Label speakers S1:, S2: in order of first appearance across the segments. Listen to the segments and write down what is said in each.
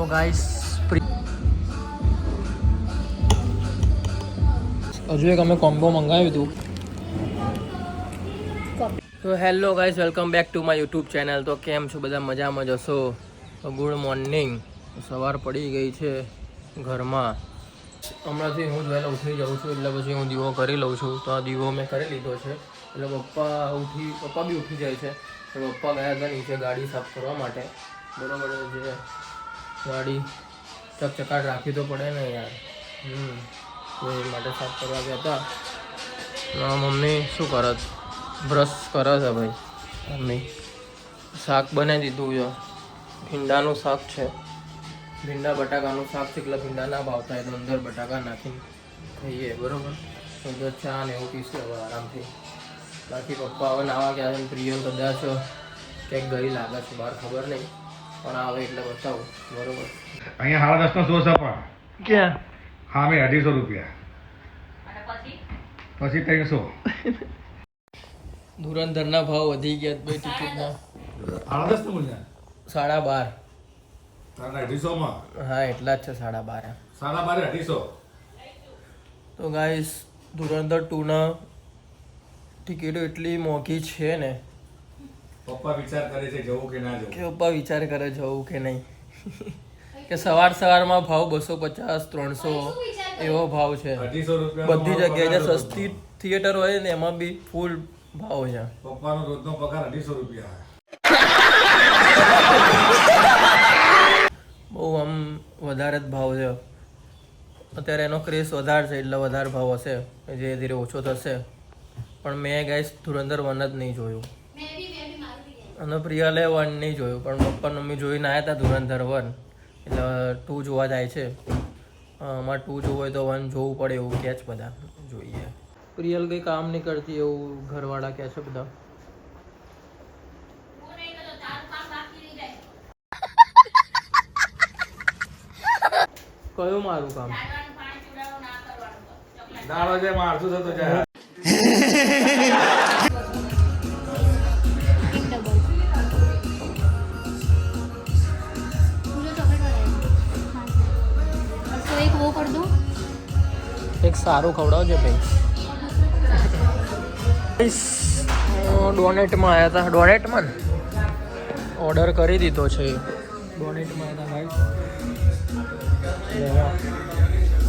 S1: તો ગાઈસ હજુ એક અમે કોમ્બો મંગાવ્યું હતું. તો hello guys, welcome back to my YouTube channel. તો કેમ છો બધા? મજામાં જ હશો? Good morning. સવાર પડી ગઈ છે ઘરમાં. હમણાંથી હું જ વહેલા ઉઠી જાઉં છું, એટલે પછી હું દીવો કરી લઉં છું. તો આ દીવો મેં કરી લીધો છે. એટલે પપ્પા બી ઉઠી જાય છે. પપ્પા ગયા હતા નીચે ગાડી સાફ કરવા માટે. બરાબર છે, ગાડી ચકચકાટ રાખવી તો પડે ને યાર. તો એ માટે સાફ કરવા ગયા હતા. મમ્મી શું કરત? બ્રશ કરે છે ભાઈ મમ્મી. શાક બનાવી દીધું છે, ભીંડાનું શાક છે. ભીંડા બટાકાનું શાક છે, એટલે ભીંડા ના ભાવતા એટલે અંદર બટાકા નાખીને ખાઈએ. બરાબર. તો ચા ને એવું પીશું હવે આરામથી. બાકી પપ્પા હવે નાવા ગયા છે. પ્રિયલ કદાચ ક્યાંક ગઈ લાગે છે બહાર, ખબર નહીં, પણ આવે એટલે બતાવું. બરોબર.
S2: અહીંયા 10:30 નો શો છે પણ
S1: ક્યાં?
S2: હા, મેં 250 રૂપિયા પછી 300.
S1: ધુરંધરના ભાવ વધી ગયા ભાઈ ટિકિટના.
S2: 10:30 નું મૂલ્ય
S1: 12.5.
S2: તારા 250 માં.
S1: હા એટલા જ છે 12.5.
S2: 12.5
S1: તો ગાઈસ ધુરંધર 2ના ટિકિટો એટલી મોંઘી છે ને
S2: પપ્પા વિચાર કરે છે જવું કે ના જવું.
S1: કે પપ્પા વિચાર કરે જવું કે નહીં. કે સવારમાં ભાવ 250 300 એવો ભાવ છે.
S2: 250 રૂપિયા
S1: બધી જગ્યાએ જે સસ્તી થિયેટર હોય ને એમાં બી ફૂલ ભાવ છે.
S2: પપ્પાનો રોજનો પગાર 250 રૂપિયા.
S1: બહુ આમ વધારે જ ભાવ છે અત્યારે. એનો ક્રેઝ વધારે છે એટલે વધારે ભાવ હશે. ધીરે ધીરે ઓછો થશે. પણ મેં ગાઈસ ધુરંધર 1 જ નહીં જોયું, અને પ્રિયાલે 1 નહીં જોયું, પણ પપ્પા મમ્મી જોઈને આવ્યા હતા ધુરંધર 1. એટલે 2 જોવા જાય છે. અમારે 2 જોવું હોય તો 1 જોવું પડે એવું કહે છે બધા. જોઈએ. પ્રિયલ કંઈ કામ નહીં કરતી એવું ઘરવાળા કહે છે બધા. કયું મારું કામ?
S2: દાડો જે મારતું થતો જાય.
S1: એક સારું ખવડાવજો ભાઈ. ડોનેટમાં આવ્યા હતા. ડોનેટમાં ઓર્ડર કરી દીધો છે. ડોનેટમાં આવ્યા હતા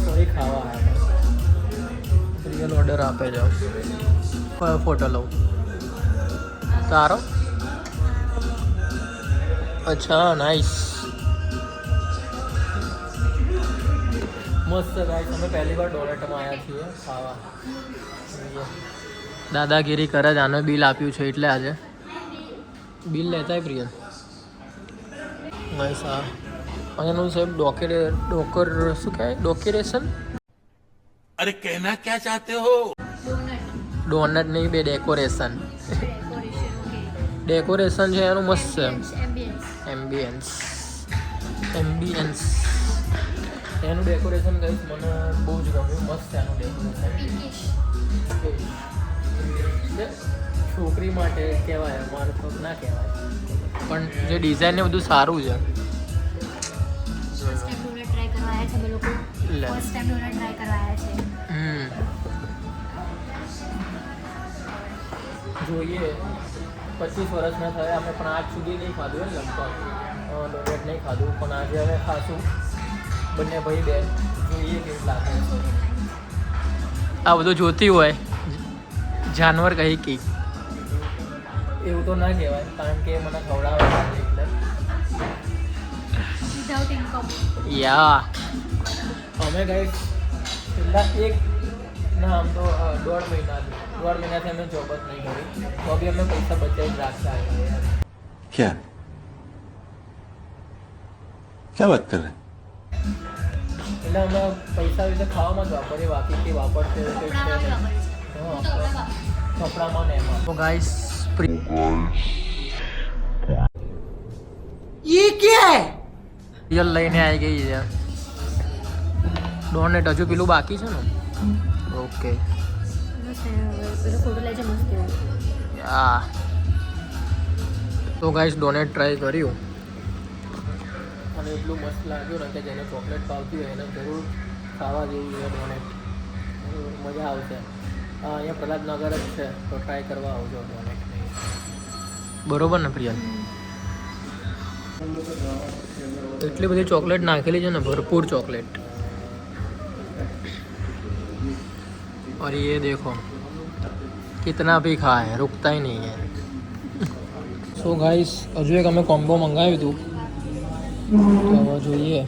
S1: ફરી ખાવા આવ્યા હતા. રિયલ ઓર્ડર આપે જાઓ. કયો ફોટો લઉં? તારો? અચ્છા, નાઈસ. મસ્ત ગાઈસ. અમે પહેલી વાર ડોનેટમાં આવ્યા છીએ ખાવા. દાદાગીરી કરે જ. આને બિલ આપ્યું છે એટલે આજે બિલ લેતા પ્રિયલ ગાઈસ. આ એનું સાહેબ ડોકર શું કહેવાય? ડોકેરેશન.
S3: अरे कहना क्या चाहते हो?
S1: ડોનટ નહીં બે, ડેકોરેશન. ડેકોરેશન છે એનું મસ્ત છે. એમ્બિયન્સ એનું ડેકોરેશન ગાઈસ મને બહુ જ ગમ્યું. મસ્ત છે એનું ડેકોરેશન. છોકરી માટે કહેવાય, અમારે તો ના કહેવાય, પણ જે ડિઝાઇન ને બધું સારું છે. જોઈએ 25 વર્ષના થયા અમે, પણ આજ સુધી નહીં ખાધું ને લગભગ ડોનેટ નહીં ખાધું. પણ આજે હવે ખાશું બંને ભાઈ બેન. જોઈએ કેવું લાગે. આ બધું જોતી હોય જાનવર કહી કે એવું તો ના કહેવાય, કારણ કે મને ખવડાવે એટલે. યા અમે ગઈ છેલ્લા આમ તો 1.5 મહિનાથી અમે જોબ જ નહીં કરી. તો બી અમે પૈસા બચાવી રાખતા.
S3: क्या क्या बात कर रहे हैं?
S1: એટલે અમે પૈસા રીતે ખાવામાં જ વાપરીએ, બાકી કે વાપરते કપડામાં ને એમાં. તો ગાઈસ ये क्या है? રિયલ લઈને આવી ગઈ છે ડોનેટ. હજુ પેલું બાકી છે ને? ઓકે. હા તો ગાઈસ ડોનેટ ટ્રાય કર્યું અને એટલું મસ્ત લાગ્યું ને કે જેને ચોકલેટ ભાવતી હોય એને જરૂર ખાવા જેવું છે ડોનેટ. મજા આવશે. અહીંયા પ્રહલાદનગર જ છે તો ટ્રાય કરવા આવજો ડોનેટ. બરોબર ને પ્રિયલ? એટલી બધી ચોકલેટ નાખેલી છે ને, ભરપૂર ચોકલેટ. और ये देखो कितना भी खाए रुकता ही नहीं है. સો ગાઈસ હજુ એક અમે કોમ્બો મંગાવ્યું હતું તો હવે જોઈએ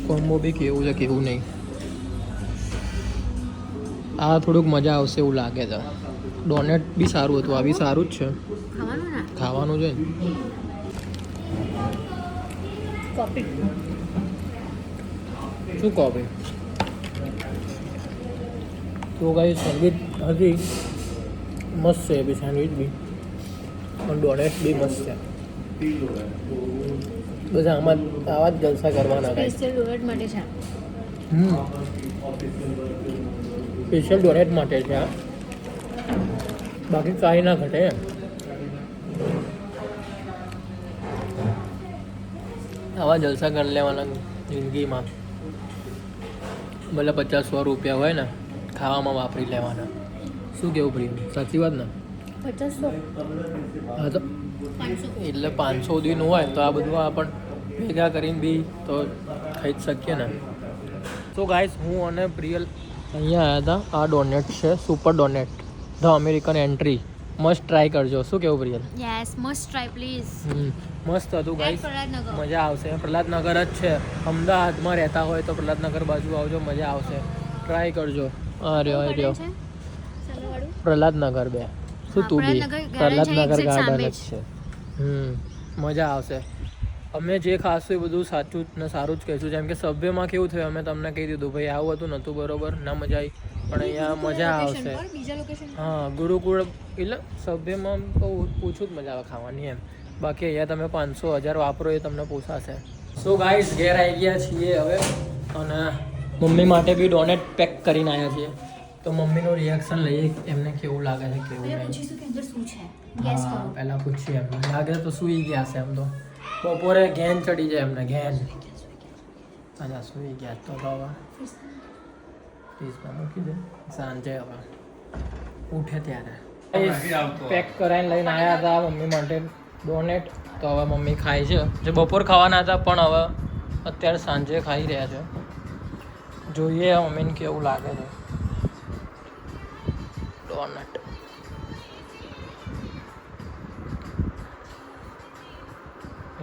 S1: કોમ્બો બી કેવું છે કેવું નહીં. આ થોડુંક મજા આવશે એવું લાગે છે. ડોનેટ બી સારું હતું, આ બી સારું જ છે. ખાવાનું છે ને. શું કોફી? તો ગાઈસ સેન્ડવિચ હતી મસ્ત છે બી, સેન્ડવિચ બી અને ડોનેટ બી મસ્ત છે. બસ આમાં આવા જ જલસા કરવાના ગાઈસ.
S4: સ્પેશિયલ ડોનેટ માટે છે.
S1: સ્પેશિયલ ડોનેટ માટે છે આ, બાકી કાંઈ ના ઘટે. આવા જલસા કરી લેવાના જિંદગીમાં. ભલે 50-100 રૂપિયા હોય ને ખાવામાં વાપરી લેવાના. શું કેવું પ્રિય? સાચી વાત ને?
S4: 50-100
S1: હા તો
S4: 500
S1: એટલે 500 સુધીનું હોય તો આ બધું આપણ ભેગા કરીને બી તો ખાઈ જ શકીએ ને. તો ગાઈસ હું અને પ્રિયલ અહીંયા આવ્યા હતા. આ ડોનેટ છે, super donate the American entry. Must try કરજો. શું કેવું Priyal?
S4: Yes must try please.
S1: મસ્ત હતું ગાઈસ,
S4: પ્રહલાદનગર.
S1: મજા આવશે. પ્રહલાદનગર જ છે, અમદાવાદમાં રહેતા હોય તો પ્રહલાદનગર બાજુ આવજો, મજા આવશે. ટ્રાય કરજો. હા રહ્યો રહ્યો પ્રહલાદનગર 2. શું તું બી પ્રહલાદનગર ગાર્ડન જ છે. મજા આવશે. અમે જે ખાશું એ બધું સાચું ને સારું જ કહીશું. જેમ કે સભ્યમાં કેવું થયું અમે તમને કહી દીધું ભાઈ આવું હતું નહોતું બરોબર, ના મજા આવી, પણ અહીંયા મજા આવશે. હા ગુરુકુળ એટલે સભ્યમાં તો ઓછું જ મજા આવે ખાવાની એમ. બાકી અહીંયા તમે 500-1000 વાપરો એ તમને પોસાશે. સો ગાઈસ ઘેર આવી ગયા છીએ હવે અને મમ્મી માટે બી ડોનેટ પેક કરીને આવ્યા છીએ. તો મમ્મીનું રિએક્શન લઈએ એમને કેવું લાગે છે કેવું નહીં. હા પહેલાં પૂછીએ એમને. લાગે તો સૂઈ ગયા છે એમ તો. બપોરે ઘેન ચડી જાય એમને, ઘેન. અચ્છા સૂઈ ગયા તો હવે ફ્રીજમાં મૂકી દે. સાંજે હવે ઉઠે ત્યારે પેક કરાવીને લઈને આવ્યા હતા મમ્મી માટે ડોનેટ. તો હવે મમ્મી ખાય છે. જે બપોર ખાવાના હતા પણ હવે અત્યારે સાંજે ખાઈ રહ્યા છે. જોઈએ મમ્મીને કેવું લાગે છે ડોનટ.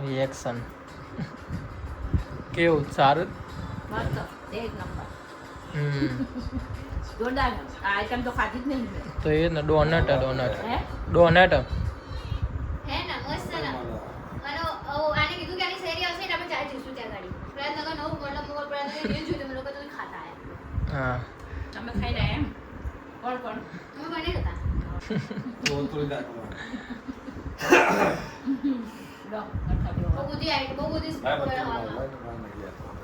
S1: રિએક્શન કેવું? સારું. તો એ ને ડોનટ ડોનટ ડોનટ
S4: હે ના મસ્ત ના. અને આને કીધું કે આની શેરી આવશે ને આપણે ચાલ જઈશું ત્યાં ગાડી. પ્રહલાદનગર નવું મોગલ પ્રહલાદનગર જોયું તમે લોકો તો ખાતા આયા.
S1: હા
S4: તમે ખાઈ રહ્યા એમ? કોણ કોણ? તમે બની હતા. બહુ બધી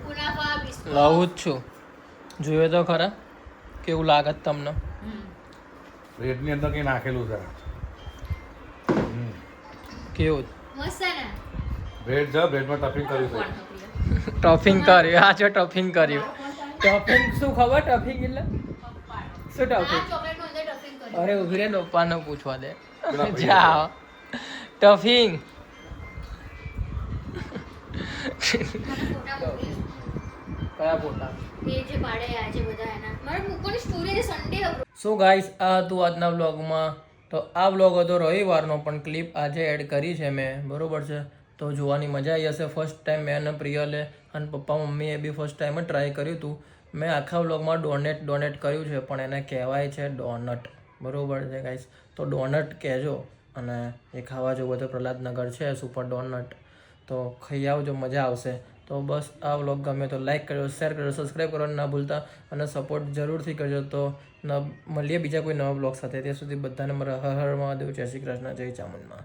S4: કુનાફા બિસ્કુટ
S1: લાવું જ છું. જોયો તો ખરા કેવું લાગત તમને?
S2: બ્રેડની અંદર કંઈ નાખેલું છે.
S1: કેવું
S4: મસ્ત ને.
S2: બ્રેડ છે, બ્રેડમાં ટફિંગ કર્યું છે.
S1: ટોપિંગ કર્યું? હા જો ટોપિંગ કર્યું. ટોપિંગ શું ખબર? ટોપિંગ એટલે શું
S4: આ
S1: ટોપિંગ?
S4: ચોકલેટ નું અંદર ટફિંગ કર્યું.
S1: અરે ઉભી રે, પપ્પાને પૂછવા દે.
S2: પેલા ભાઈ
S1: જાઓ ટફિંગ.
S4: ફોટા મોકલીશ.
S1: કયા ફોટા?
S4: એ જે પાડે આ જે બધા એના મારે મૂકવાની સ્ટોરી છે સન્ડે હતો.
S1: સો ગાઈસ આ હતું આજના વ્લોગમાં. તો આ વ્લોગ હતો રવિવારનો પણ ક્લિપ આજે એડ કરી છે મેં, બરોબર છે? તો જોવાની મજા આવી હશે. ફર્સ્ટ ટાઈમ મેં અને પ્રિયલે અને પપ્પા મમ્મીએ બી ફર્સ્ટ ટાઈમ જ ટ્રાય કર્યું હતું. મેં આખા વ્લોગમાં ડોનેટ કર્યું છે પણ એને કહેવાય છે ડોનટ, બરોબર છે ગાઈસ? તો ડોનટ કહેજો અને એ ખાવા જેવું તો પ્રહલાદનગર છે સુપર ડોનટ. તો ખાઈ આવજો, મજા આવશે. તો બસ આ વ્લોગ ગમે તો લાઈક કરજો, શેર કરજો, સબસ્ક્રાઈબ કરવાનું ના ભૂલતા અને સપોર્ટ જરૂરથી કરજો. તો મળીએ બીજા કોઈ નવા વ્લોગ સાથે. ત્યાં સુધી બધાને મારા હર હર મહાદેવ, જય શ્રી કૃષ્ણ, જય ચામુંડમાં.